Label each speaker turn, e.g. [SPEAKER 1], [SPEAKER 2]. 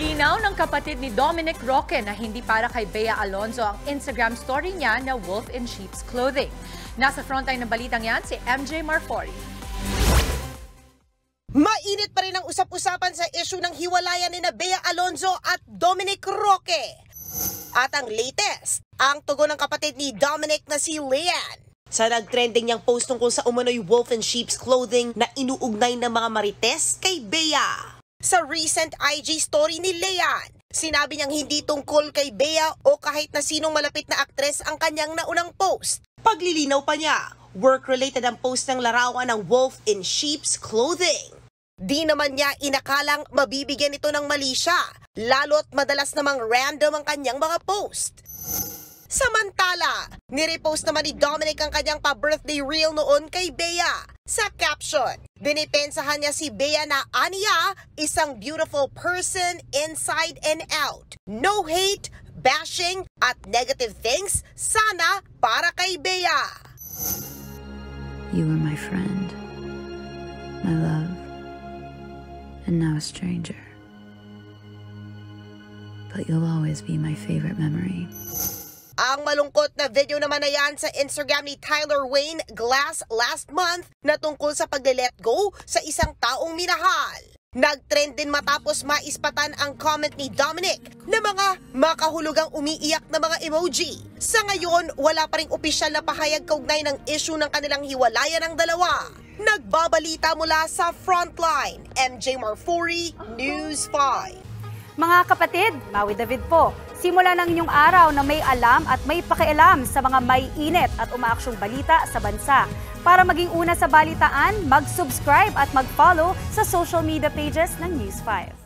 [SPEAKER 1] Nilinaw ng kapatid ni Dominic Roque na hindi para kay Bea Alonzo ang Instagram story niya na wolf in sheep's clothing. Nasa frontline ng balitang yan si MJ Marfori.
[SPEAKER 2] Mainit pa rin ang usap-usapan sa issue ng hiwalayan ni Bea Alonzo at Dominic Roque. At ang latest, ang tugon ng kapatid ni Dominic na si Lian sa nagtrending niyang post tungkol sa umano'y wolf in sheep's clothing na inuugnay ng mga marites kay Bea. Sa recent IG story ni Lian, sinabi niyang hindi tungkol kay Bea o kahit na sinong malapit na aktres ang kanyang naunang post. Paglilinaw pa niya, work-related ang post ng larawan ng wolf in sheep's clothing. Di naman niya inakalang mabibigyan ito ng mali siya, lalo't madalas namang random ang kanyang mga post. Samantala, nirepost naman ni Dominic ang kanyang pa-birthday reel noon kay Bea. Sa caption, dinipensahan niya si Bea na aniya, isang beautiful person inside and out. No hate, bashing, at negative things sana para kay Bea.
[SPEAKER 3] You were my friend, my love, and now a stranger. But you'll always be my favorite memory.
[SPEAKER 2] Ang malungkot na video naman na yan sa Instagram ni Tyler Wayne Glass last month na tungkol sa pagle-let go sa isang taong minahal. Nag-trend din matapos maispatan ang comment ni Dominic na mga makahulugang umiiyak na mga emoji. Sa ngayon, wala pa ring opisyal na pahayag kaugnay ng issue ng kanilang hiwalayan ng dalawa. Nagbabalita mula sa Frontline, MJ Marfori, News 5.
[SPEAKER 4] Mga kapatid, Maui David po. Simula ng inyong araw na may alam at may pakialam sa mga may init at umaaksyong balita sa bansa. Para maging una sa balitaan, mag-subscribe at mag-follow sa social media pages ng News 5.